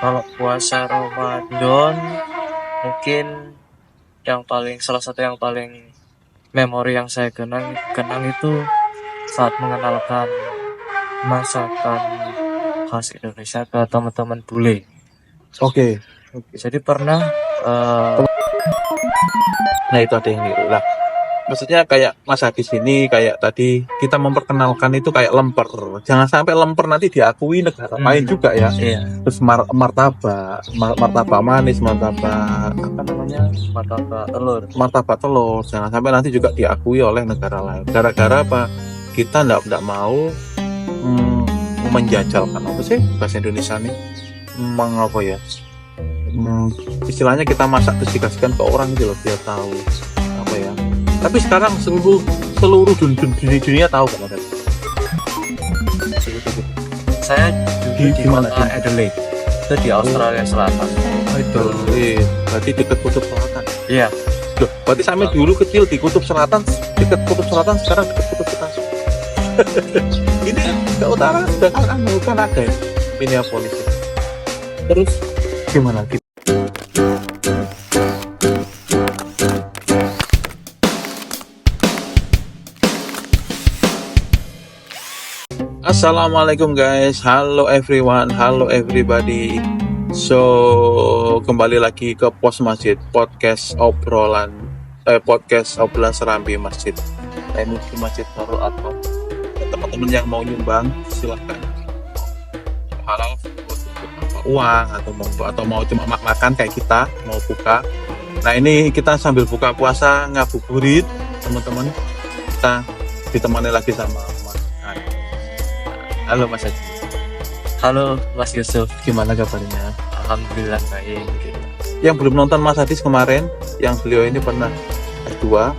Kalau puasa Ramadan mungkin salah satu yang paling memori yang saya kenang itu saat mengenalkan masakan khas Indonesia ke teman-teman bule. Oke. Oke. Jadi pernah eh, Nah, itu ada yang niru. Lah, maksudnya kayak Mas Hadis ini kayak tadi kita memperkenalkan itu kayak lemper. Jangan sampai lemper nanti diakui negara lain juga ya. iya, Terus martabak manis, martabak apa namanya? martabak telur. Martabak telur. Jangan sampai nanti juga diakui oleh negara lain. Gara-gara apa? Kita nggak mau menjajalkan apa sih bahasa Indonesia nih? Mengapa ya? Istilahnya kita masak terus dikasihkan ke orang gitu loh, biar tahu apa ya. Tapi sekarang seluruh dunia tahu kan ada. Saya dulu di Gimana kota Adelaide, itu di Australia Selatan. itu? Berarti dekat kutub selatan. Iya, Loh, berarti sampai dulu kecil di kutub selatan, dekat kutub selatan, sekarang dekat kutub utara. Ini ke utara sudah kan ada ya Minneapolis. Terus gimana? Assalamualaikum guys, halo everyone, halo everybody. So kembali lagi ke Pos Masjid, podcast obrolan serambi masjid. Ini di Masjid Nurul Atma. Teman-teman yang mau nyumbang silahkan. Halal uang atau mau cuma makan kayak kita mau buka. Nah ini kita sambil buka puasa ngabuburit teman-teman. Kita ditemani lagi sama Mas. Halo Mas Haji. halo Mas Yusuf. Gimana kabarnya? Alhamdulillah baik. Yang belum nonton Mas Hadis kemarin, yang beliau ini pernah S2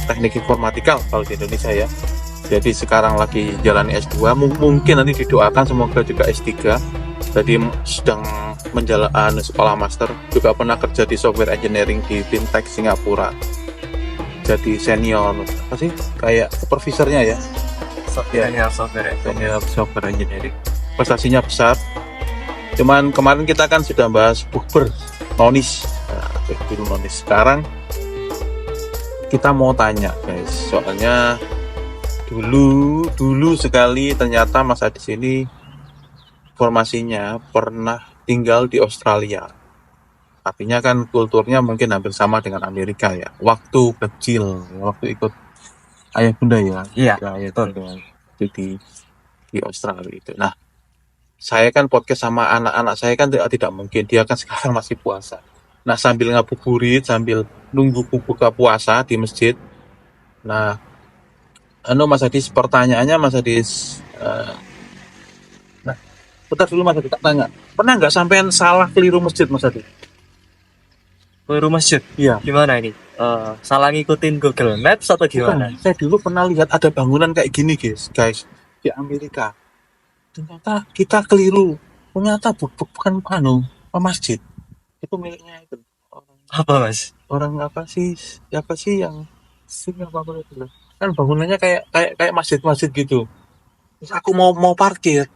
teknik informatika kalau di Indonesia ya. Jadi sekarang lagi jalani S2, mungkin nanti didoakan semoga juga S3. Jadi sedang menjalani sekolah master, juga pernah kerja di software engineering di fintech Singapura. Jadi senior, apa sih? Kayak supervisornya ya. Software engineering. Prestasinya besar. Cuman kemarin kita kan sudah bahas bukber nonis. Nah, nonis. Sekarang kita mau tanya guys, soalnya dulu sekali ternyata Mas Adis ini formasinya pernah tinggal di Australia. Artinya kan kulturnya mungkin hampir sama dengan Amerika ya. Waktu kecil, waktu ikut ayah bunda ya. Iya, ayah betul. bunda itu di Australia itu. Nah, saya kan podcast sama anak-anak saya kan tidak mungkin, dia kan sekarang masih puasa. Nah, sambil ngabuburit, sambil nunggu buka puasa di masjid. Nah, Mas Hadis, pertanyaannya Mas Hadis, nah, bentar dulu Mas Hadis, tak tanya, pernah nggak sampean salah keliru masjid Mas Hadis? Ke masjid. Iya. Gimana ini? Salah ngikutin Google Maps atau gimana? Bukan, saya dulu pernah lihat ada bangunan kayak gini guys, di Amerika. Ternyata kita keliru. Ternyata bukan masjid. Itu miliknya itu. Apa mas? Orang apa sih yang apa itu? Kan bangunannya kayak masjid gitu. Terus aku mau parkir.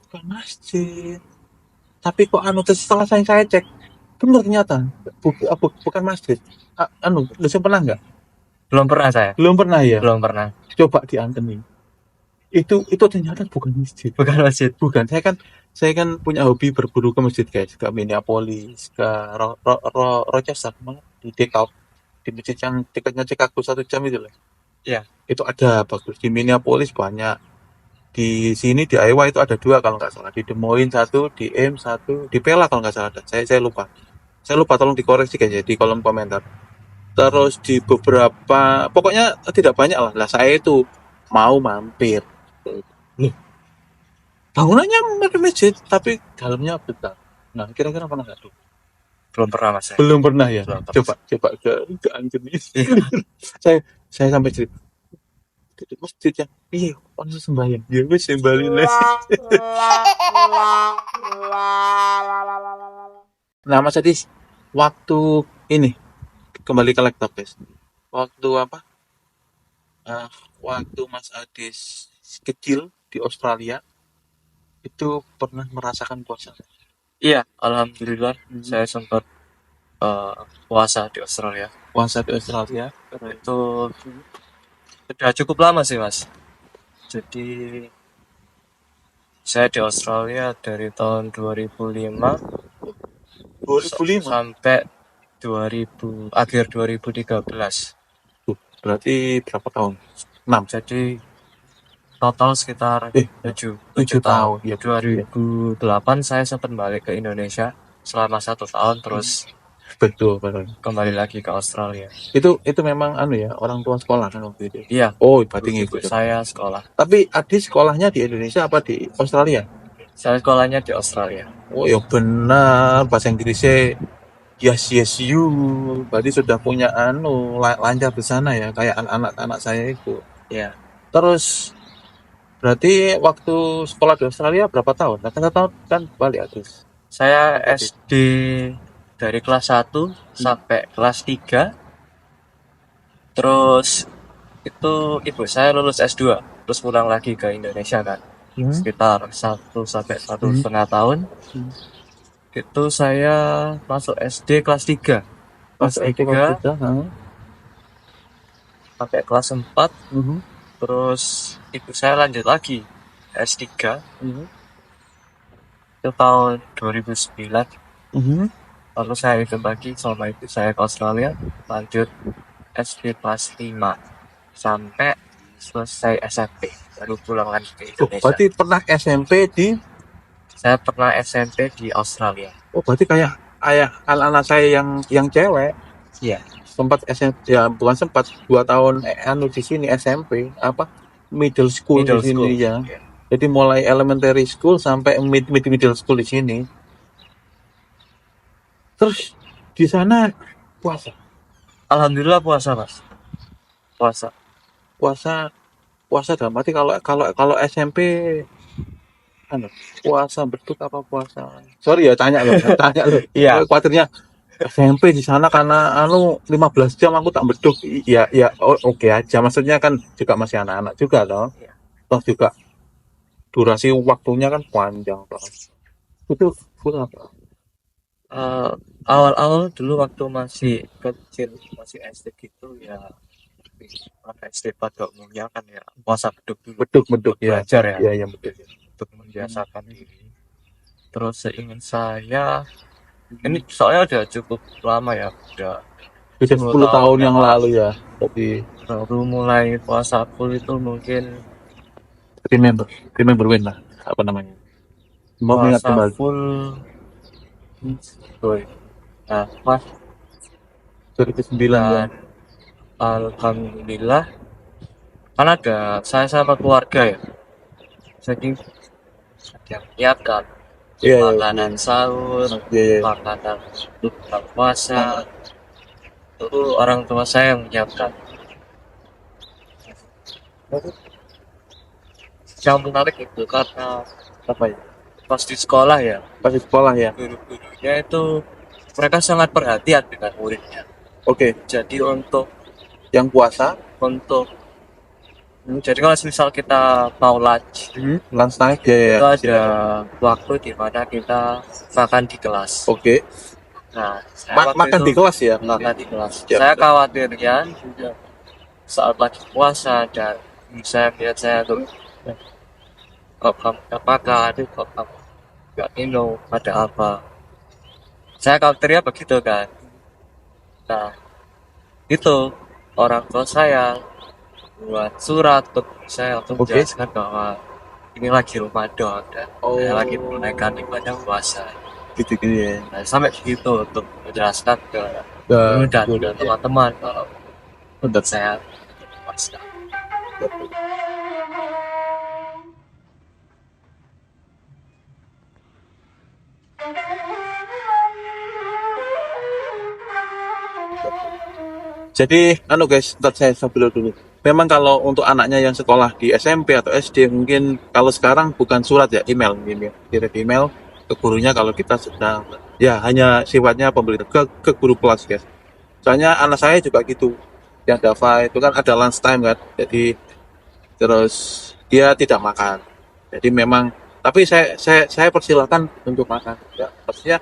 Bukan masjid. Tapi kok terus setelah saya cek, benar ternyata bukan masjid. Lu pernah nggak? Belum pernah saya. Belum pernah ya. Belum pernah. Coba dianteni. Itu ternyata bukan masjid. Bukan masjid. Bukan. Saya kan punya hobi berburu ke masjid guys, ke Minneapolis, ke Rochester, di DeKalb, di masjid yang dekatnya Chicago 1 jam itu lah. Iya. Itu ada bagus di Minneapolis banyak. Di sini di Iowa itu ada 2 kalau nggak salah. Di Des Moines 1, di Ames 1, di Pella kalau nggak salah ada. Saya lupa. Saya lupa, tolong dikoreksi guys ya di kolom komentar. Terus di beberapa, pokoknya tidak banyak lah. Lah saya itu mau mampir. Bangunannya mirip masjid, tapi dalamnya besar. Nah, kira-kira pernah nggak tuh? Belum pernah mas. Belum pernah ya. Belum pernah. Coba ke Anjani. Iya. saya sampai cerita. Di masjid yang orang sembahyang. Ya wis sembalin. Nah, Mas Adis, waktu ini kembali ke laptop guys. Waktu apa? Waktu Mas Adis kecil di Australia, Itu pernah merasakan puasa? Iya, alhamdulillah saya sempat puasa di Australia. Puasa di Australia? Itu sudah cukup lama sih mas. Jadi saya di Australia dari tahun 2005 2005? sampai 2000 akhir 2013. Berarti berapa tahun? 6? Jadi total sekitar Eh, 7 7 tahun. Ya, 2008 saya sempat balik ke Indonesia selama 1 tahun, terus betul. kembali lagi ke Australia. Itu memang orang tua sekolah kan waktu itu. Iya, Oh, berarti ibu ngikut. saya sekolah. Tapi adik sekolahnya di Indonesia apa di Australia? Saya sekolahnya di Australia. Oh, ya benar. Bahasa Inggrisnya yes you. Berarti sudah punya lancar di sana ya, kayak anak-anak saya itu. Iya. Terus berarti waktu sekolah di Australia berapa tahun? Nah, kan tahun kan balik terus. Saya SD dari kelas 1 sampai kelas 3. Terus itu ibu saya lulus S2, terus pulang lagi ke Indonesia kan. Sekitar 1 sampai 1,5 tahun. Itu saya masuk SD kelas 3. Kelas 3 sampai kelas 4. Terus ibu saya lanjut lagi S3. Itu tahun 2009. Lalu saya ikut lagi sama ibu saya ke Australia, lanjut SD kelas 5 sampai selesai SMP, baru pulang lagi ke Indonesia. Berarti pernah SMP Saya pernah SMP di Australia. Oh, berarti kayak ayah anak-anak saya yang cewek. Iya. Sempat SMP, ya bukan sempat 2 tahun di sini SMP apa middle school di sini ya. Iya. Jadi mulai elementary school sampai middle school di sini. Terus di sana puasa. Alhamdulillah puasa mas. Puasa dalam arti kalau SMP puasa beduk apa puasa? Sorry ya tanya loh. Iya. Khawatirnya SMP di sana karena 15 jam aku tak beduk. Ya oke aja. Maksudnya kan juga masih anak-anak juga loh. Iya. Toh juga durasi waktunya kan panjang toh. Itu full apa? Awal-awal dulu waktu masih kecil, masih SD gitu ya, anak SD pada umumnya kan ya puasa beduk dulu. Beduk ya. Belajar ya. Iya beduk. Untuk membiasakan diri. Terus seingat saya, ini soalnya udah cukup lama ya, udah 10 tahun yang lalu ya. Tapi baru mulai puasa full itu mungkin remember when lah apa namanya? Mau ingat puasa kembali. full. Nah, pas 2009 ya. Alhamdulillah kan ada saya sama keluarga ya, jadi ada yang menyiapkan makanan sahur, makanan buka puasa, itu orang tua saya yang menyiapkan. Yang menarik itu karena Apa ya? pas di sekolah ya, guru-gurunya itu mereka sangat perhatian dengan muridnya. Oke. Jadi untuk yang puasa, jadi kalau misal kita mau lunch time ya. Itu ada waktu di mana kita makan di kelas. Oke. Nah, makan di kelas ya? Makan di kelas. Ya, saya khawatirnya saat lagi puasa dan saya lihat saya tuh kok kamu gak makan, kok kamu gak minum, ada apa? Saya khawatirnya begitu kan. Nah, itu orang tua saya buat surat untuk saya untuk menjelaskan bahwa ini lagi Ramadan dan saya lagi menunaikan ibadah puasa. Gitu ya. Nah, sampai begitu untuk menjelaskan ke guru dan teman-teman kalau untuk saya puasa. Jadi, guys, saya sambil dulu. Memang kalau untuk anaknya yang sekolah di SMP atau SD, mungkin kalau sekarang bukan surat ya, email mungkin ya. Kirim email ke gurunya kalau kita sedang, ya hanya sifatnya pembelajaran ke guru kelas, guys. Soalnya anak saya juga gitu. Yang Dava itu kan ada lunch time kan. Jadi, terus dia tidak makan. Jadi memang Tapi saya persilakan untuk makan. Ya, pastinya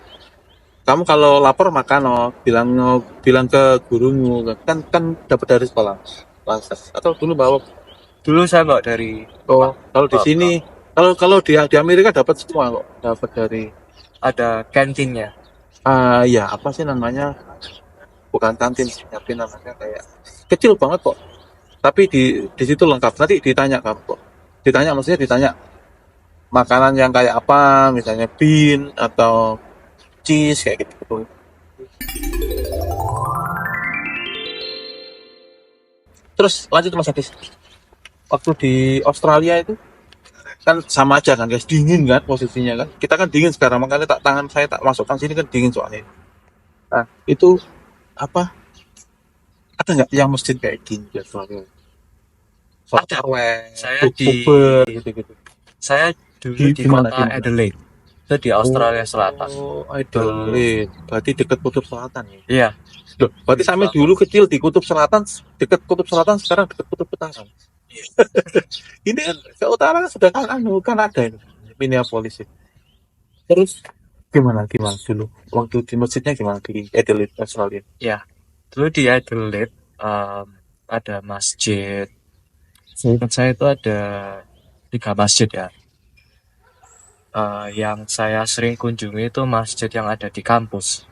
kamu kalau lapar makan, bilang ke gurumu, kan dapat dari sekolah. Atau dulu bawa. Dulu saya bawa dari Oh, kalau di bawa sini, pulang. kalau di Amerika dapat semua kok. Dapat dari Ada kantinnya. ya apa sih namanya? Bukan kantin sih, tapi namanya kayak kecil banget kok. Tapi di situ lengkap. Nanti ditanya kamu kok. Maksudnya ditanya makanan yang kayak apa, misalnya bean atau cheese kayak gitu. Terus lanjut Mas Adis. Waktu di Australia itu kan sama aja kan guys, dingin kan posisinya kan. Kita kan dingin sekarang, makanya tangan saya tak masukkan sini kan dingin soalnya. Nah, itu apa? Ada nggak yang masjid kayak gini ya Australia? Sholat Ada. tarawih, Saya di bukber gitu-gitu. saya dulu di Gimana kota gimana? Adelaide. Itu di Australia Selatan. Oh, Adelaide. Berarti dekat kutub selatan ya? Iya, Loh, berarti sampai dulu kecil di kutub selatan, dekat kutub selatan, sekarang dekat kutub utara. Ini kan ke utara kan sudah kan ada ini, Minneapolis itu. Terus gimana dulu? Waktu di masjidnya gimana di Adelaide, Australia? iya. Dulu di Adelaide ada masjid. Seingat saya itu ada 3 masjid ya. Yang saya sering kunjungi itu masjid yang ada di kampus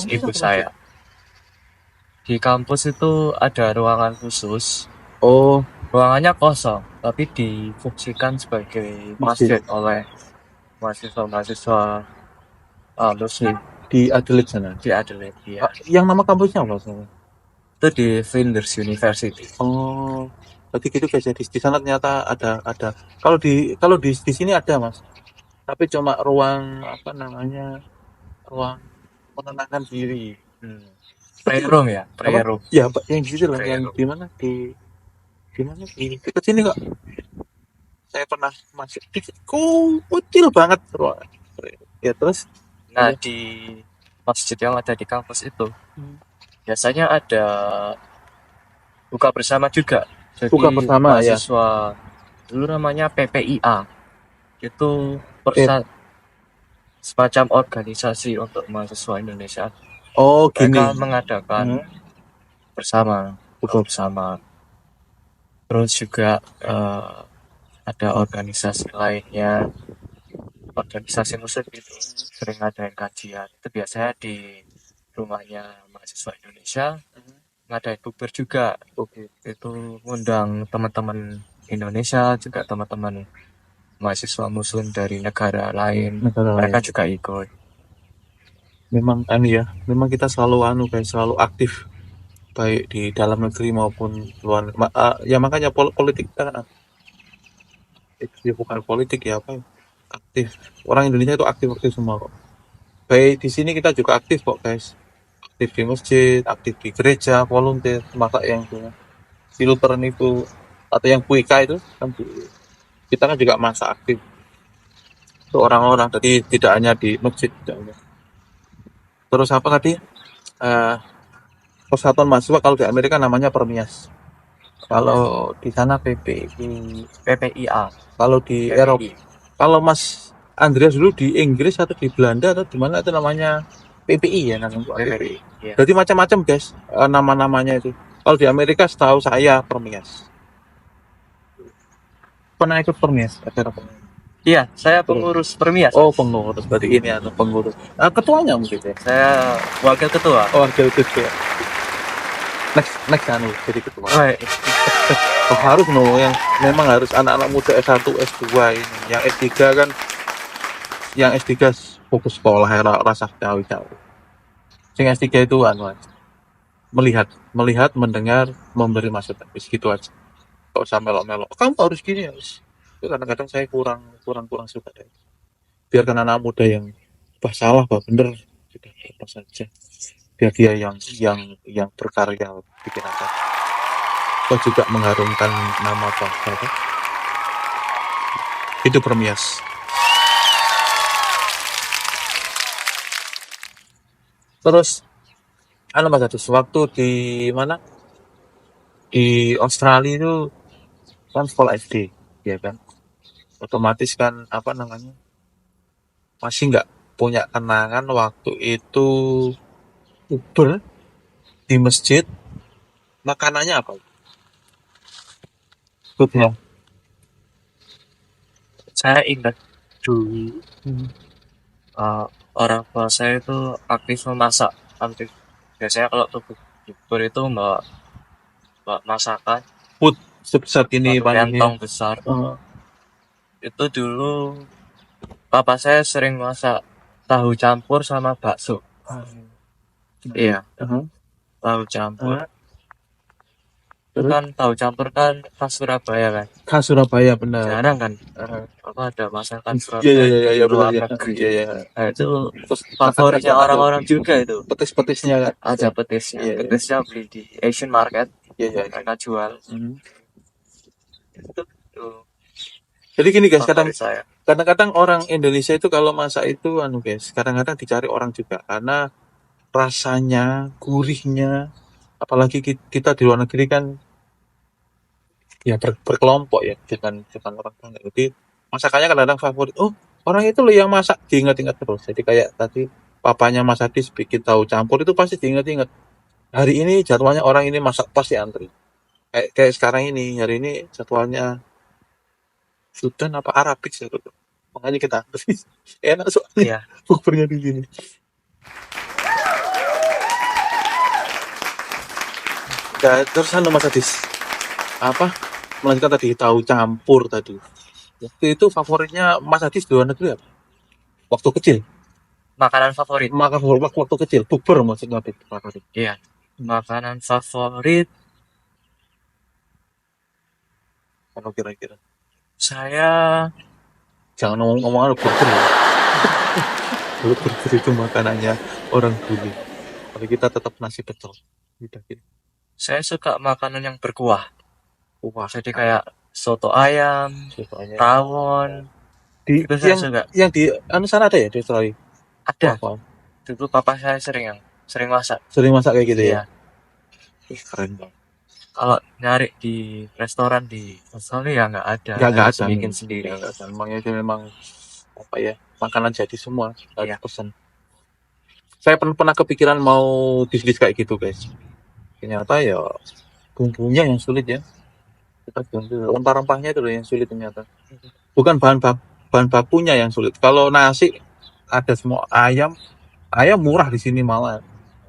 ibu saya. Di kampus itu ada ruangan khusus. Oh, Ruangannya kosong, tapi difungsikan sebagai masjid oleh mahasiswa-mahasiswa Muslim di Adelaide sana. di Adelaide. Ya. Yang nama kampusnya apa? Itu di Flinders University. Oh, berarti gitu guys ya. Di sana ternyata ada. Kalau di sini ada Mas. Tapi cuma ruang apa namanya? Ruang menenangkan diri. Prayer room ya, prayer room. Ya, Pak, yang di situ lah, Prayer yang room. di mana di dekat sini kok. Saya pernah masuk kecil banget ruangan. Ya terus Nah, di masjid yang ada di kampus itu biasanya ada buka bersama juga. Jadi buka bersama ya. mahasiswa dulu namanya PPIA. Itu semacam organisasi untuk mahasiswa Indonesia. Oh, gini. Mereka mengadakan bersama, buka bersama. Terus juga ada organisasi lainnya, organisasi musik itu sering ada kajian. Itu biasanya di rumahnya mahasiswa Indonesia ngadain bukber juga. Itu ngundang teman-teman Indonesia, juga teman-teman mahasiswa muslim dari negara lain. Mereka juga ikut. Memang memang kita selalu selalu aktif baik di dalam negeri maupun luar negeri. Ya makanya politik kan itu bukan politik ya apa aktif. Orang Indonesia itu aktif semua kok. Baik di sini kita juga aktif kok guys. Aktif di masjid, aktif di gereja, volunteer, maka yang punya Silveran itu atau yang Puika itu kan kita kan juga masa aktif untuk orang-orang, jadi tidak hanya di masjid. Terus apa tadi? Persatuan mahasiswa kalau di Amerika namanya Permias. Kalau di sana PPIA. Kalau di Eropa, kalau Mas Andreas dulu di Inggris atau di Belanda atau di mana itu namanya PPI ya namanya. PPI. Ya. Jadi macam-macam guys nama-namanya itu. Kalau di Amerika setahu saya Permias. Pernah ikut Permias acara Permias? Iya, saya pengurus Permias. Oh, pengurus. Berarti ini atau pengurus. Ketuanya mungkin ya? Saya wakil ketua. Oh, wakil ketua. Next jadi ketua. Harus yang memang harus anak-anak muda S1, S2 ini. Yang S3 kan fokus sekolah ya rasa jauh-jauh. Yang S3 itu melihat, mendengar, memberi masukan. Gitu aja. Kalau usah melok-melok. Kamu harus gini ya. Itu kadang-kadang saya kurang suka deh. Biarkan anak muda yang salah bener sudah apa saja. Biar dia yang berkarya bikin apa. Kau juga mengharumkan nama bangsa. Itu Permias. Terus Mas Adus, waktu di mana? Di Australia itu kan sekolah SD, ya kan? Otomatis kan apa namanya, masih nggak punya kenangan waktu itu Uber di masjid, makanannya apa? Good ya. Saya ingat dulu Hmm. uh, orang tua saya itu aktif memasak, aktif. Biasanya kalau tuh bubur itu bawa masakan Food sebesar ini satu paling ya. kantong besar. Itu dulu papa saya sering masak tahu campur sama bakso. Iya, tahu campur. Itu Terus kan tahu campur kan khas Surabaya kan. khas Surabaya benar. Jarang kan apa ada masakan Iya Surabaya iya iya di ya, benar luar ya. negeri. Iya iya. Nah, itu Terus favoritnya ada orang-orang juga itu. petis-petisnya kan. Ada petisnya. Iya iya Petisnya beli di Asian Market. iya iya. Mereka jual. Itu Jadi gini guys, favorit saya. kadang-kadang orang Indonesia itu kalau masak itu guys, kadang-kadang dicari orang juga karena rasanya, gurihnya, apalagi kita di luar negeri kan ya berkelompok ya, bukan orang banyak. Jadi masakannya kadang-kadang favorit. Oh, orang itu loh yang masak, diingat-ingat terus. Jadi kayak tadi papanya Mas Adis bikin tahu campur itu pasti diingat-ingat. Hari ini jadwalnya orang ini masak pasti antri. Kayak sekarang ini, hari ini jadwalnya Sudan apa Arabik sih, makanya kita antri. Enak soalnya Iya. bukbernya di sini. Ya, terus Mas Adis, apa melanjutkan tadi tahu campur tadi. Waktu itu favoritnya Mas Adis di luar negeri apa? Waktu kecil. Makanan favorit. Makan waktu kecil. Bukber maksudnya favorit. Iya. Makanan favorit Kalau kira-kira. saya Jangan ngomong burger ya. Kalau burger itu makanannya orang bule. Kalau kita tetap nasi pecel. Udah gitu. saya suka makanan yang berkuah. Wah, Jadi kayak soto ayam, soalnya rawon. di Itu saya suka. yang di sana ada ya di Australia. Ada. Wah, Dulu papa saya sering masak. sering masak kayak gitu ya. Iya. Ih, keren banget. Kalau nyari di restoran di Australia ya nggak ada. Nggak Harus ada. bikin sendiri. Nggak ada. Memang itu memang apa ya, makanan jadi semua. Iya. Pesan. Saya pernah kepikiran mau bisnis kayak gitu guys. Ternyata ya bumbunya yang sulit ya. Kita rempah-rempahnya itu loh yang sulit ternyata. Bukan bahan bakunya yang sulit. Kalau nasi ada semua, ayam murah di sini malah.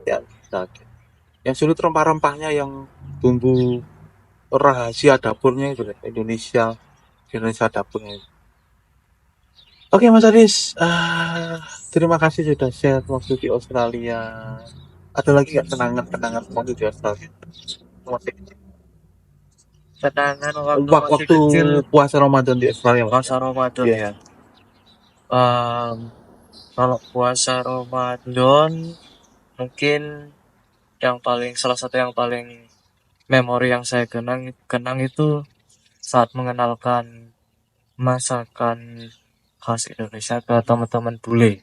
Ya, yang sulit rempah-rempahnya, yang bumbu rahasia dapurnya itu Indonesia dapurnya. Oke Mas Aris, terima kasih sudah share waktu di Australia. Ada lagi nggak kenangan waktu di Australia? Kenangan waktu masih Waktu kecil. puasa Ramadan di Australia. Puasa Ramadan Iya. ya. Kalau puasa Ramadan mungkin salah satu yang paling memori yang saya kenang itu saat mengenalkan masakan khas Indonesia ke teman-teman bule.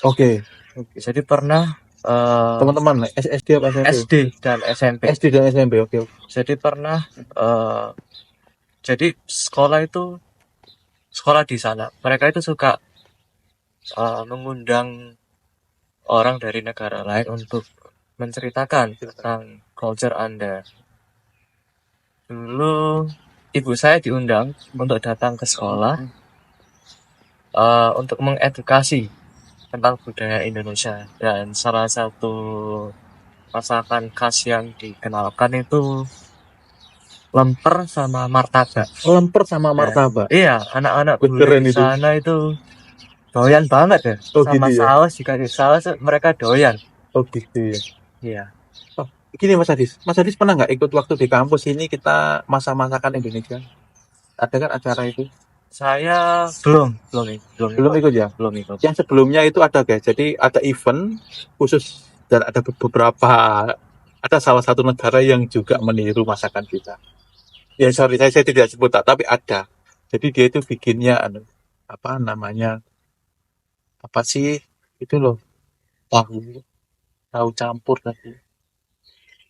Oke. Jadi pernah Teman-teman SD apa SMP? SD dan SMP. SD dan SMP. Oke. Jadi pernah jadi sekolah di sana. Mereka itu suka mengundang orang dari negara lain untuk menceritakan tentang culture Anda. Dulu ibu saya diundang untuk datang ke sekolah untuk mengedukasi tentang budaya Indonesia, dan salah satu masakan khas yang dikenalkan itu lemper sama martabak. Lemper sama martabak. Iya, anak-anak bule Keren di itu. sana itu doyan banget ya. Oh, sama gitu ya? saus, dikasih saus mereka doyan. Oh gitu ya. Iya. Oh, gini Mas Adis pernah nggak ikut waktu di kampus ini kita masakan Indonesia? Ada kan acara itu? Saya belum ikut ya. Belum ikut. Yang sebelumnya itu ada guys. Jadi ada event khusus dan ada beberapa, ada salah satu negara yang juga meniru masakan kita. Ya sorry saya tidak sebut tapi ada. Jadi dia itu bikinnya apa namanya, apa sih itu loh, tahu campur tadi.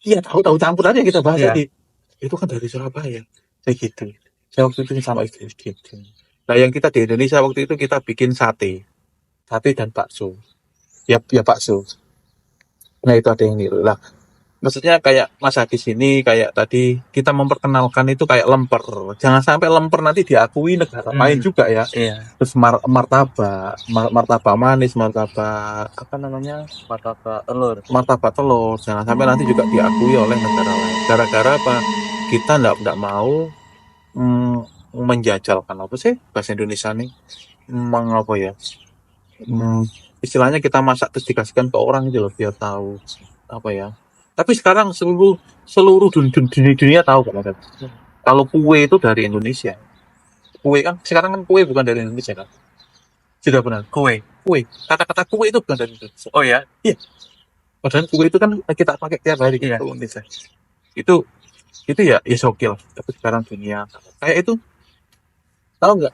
Iya, tahu campur aja kita bahas Iya. tadi. Itu kan dari Surabaya. Kayak gitu. Saya waktu itu sama istri gitu. Nah yang kita di Indonesia waktu itu kita bikin sate dan bakso. Ya bakso. Nah itu ada yang niru lah. Maksudnya kayak Mas Adi sini kayak tadi kita memperkenalkan itu kayak lemper. Jangan sampai lemper nanti diakui negara lain juga ya. Iya. Terus martabak manis, martabak apa namanya? Martabak telur. Jangan sampai nanti juga diakui oleh negara lain. Gara-gara apa? Kita nggak mau menjajalkan apa sih bahasa Indonesia nih? Mengapa ya? Istilahnya kita masak terus dikasihkan ke orang gitu loh biar tahu apa ya. Tapi sekarang seluruh dunia tahu kan kalau kue itu dari Indonesia. Kue kan sekarang kan kue bukan dari Indonesia kan? Sudah benar. Kue. Kata-kata kue itu bukan dari Indonesia. Oh ya? Iya. Padahal kue itu kan kita pakai tiap hari Iya. di Indonesia. Itu ya sokil. Tapi sekarang dunia kayak itu tahu nggak?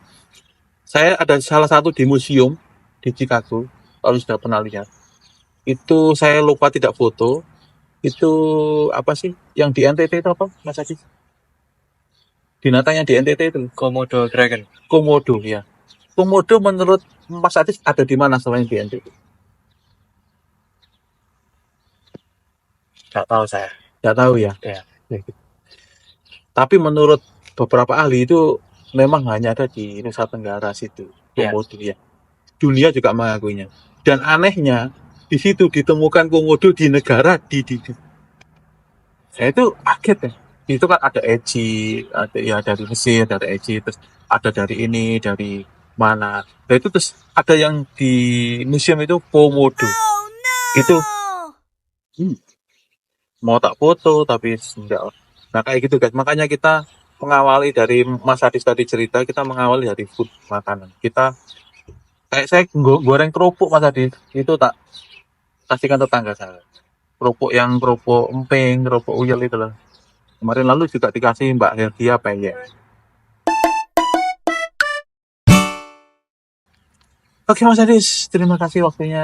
Saya ada salah satu di museum di Chicago. Kalau sudah pernah lihat. Itu saya lupa tidak foto. Itu apa sih yang di NTT itu apa Mas Adi? Binatang yang di NTT itu Komodo dragon. Komodo ya. Komodo menurut Mas Adi ada di mana selain di NTT? Nggak tahu saya. Nggak tahu ya. Iya. Tapi menurut beberapa ahli itu memang hanya ada di Nusa Tenggara situ Komodo ya. Dunia juga mengakuinya. Dan anehnya di situ ditemukan komodo di negara di. Saya itu kaget ya. Itu kan ada Eci, ada ya dari Mesir, dari Eci, terus ada dari ini, dari mana. Nah itu terus ada yang di museum itu komodo. Oh, no. Itu mau tak foto tapi enggak. Nah kayak gitu guys. Makanya kita mengawali dari Mas Adis tadi cerita, kita mengawali dari food makanan. Kita kayak saya goreng kerupuk Mas Adis itu tak kasihkan tetangga saya. Kerupuk emping, kerupuk uyel itu loh. Kemarin lalu juga dikasih Mbak Herdia peyek. Oke Mas Adis, terima kasih waktunya.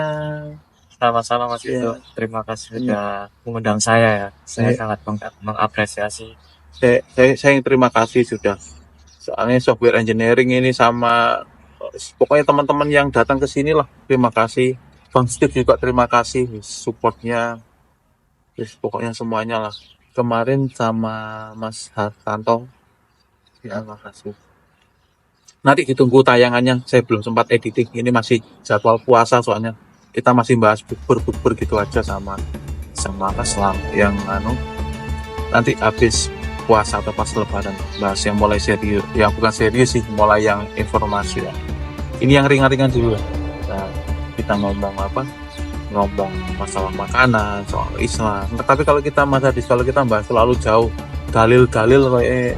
Sama-sama Mas Vito. Terima kasih sudah mengundang saya ya. Saya sangat mengapresiasi. Saya yang terima kasih sudah. Soalnya software engineering ini sama pokoknya teman-teman yang datang ke sini lah. Terima kasih. Bang Steve juga terima kasih supportnya. Pokoknya semuanya lah. Kemarin sama Mas Hartanto. Ya, makasih. Nanti ditunggu tayangannya. Saya belum sempat editing. Ini masih jadwal puasa soalnya. Kita masih bahas bukber gitu aja sama Islam yang nanti habis puasa atau pas lebaran bahas yang mulai serius. Yang bukan serius sih, mulai yang informasi ya. Ini yang ringan-ringan dulu lah. Nah, kita ngomong masalah makanan, soal Islam. Tapi kalau kita kalau kita bahas terlalu jauh dalil-dalil kayak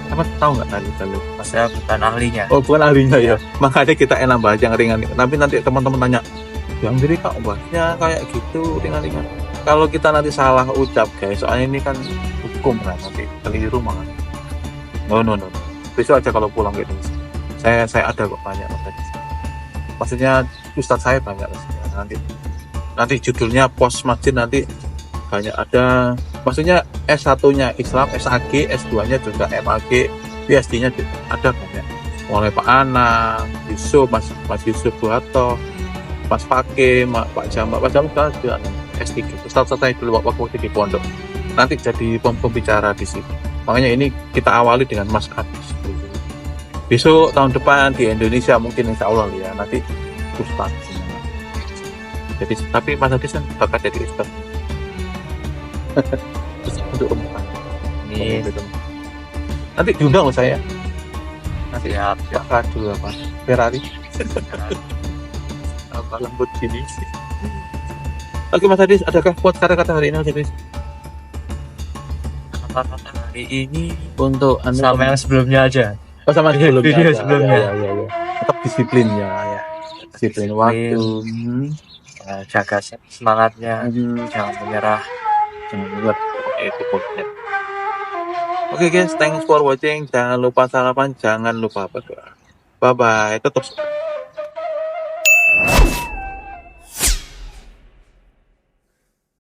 apa tahu nggak dalil? Saya bukan ahlinya. Oh bukan ahlinya ya. Makanya kita enak bahas yang ringan. Tapi nanti teman-teman tanya, yang diri kak bahasnya kayak gitu ringan-ringan. Kalau kita nanti salah ucap guys, soalnya ini kan hukum kan nanti keliru malah. No. Besok aja kalau pulang gitu. Saya ada kok banyak tadi. Maksudnya ustadz saya banyak nanti judulnya pos masjid nanti banyak ada, maksudnya S1-nya Islam, SAG, S2-nya juga MAG, PhD-nya ada banyak. Mulai Pak Anang, Yusuf, Mas Yusuf Buato, Mas Fakih, Pak Jamal juga S3. Ustadz saya dulu waktu di pondok. Nanti jadi pembicara di situ. Makanya ini kita awali dengan Mas Adis. Besok tahun depan di Indonesia mungkin insya Allah ya nanti Ustadz. Jadi tapi Mas Adis kan bakat jadi Ustadz. Untuk umpan. Ini nanti diundang loh saya. Nanti siap. Kado apa? Ferrari. Apa Lamborghini. Oke Mas Adis, adakah quote kata-kata hari ini Mas Adis? Kata-kata hari ini Untuk sama yang sebelumnya aja. Oh sama sebelumnya. Video sebelumnya. Ya. Tetap disiplin ya. Disiplin waktu. Jaga semangatnya, jangan menyerah. Itu poinnya. Oke guys, thanks for watching. Jangan lupa sarapan, jangan lupa berdoa. Bye bye. Tetap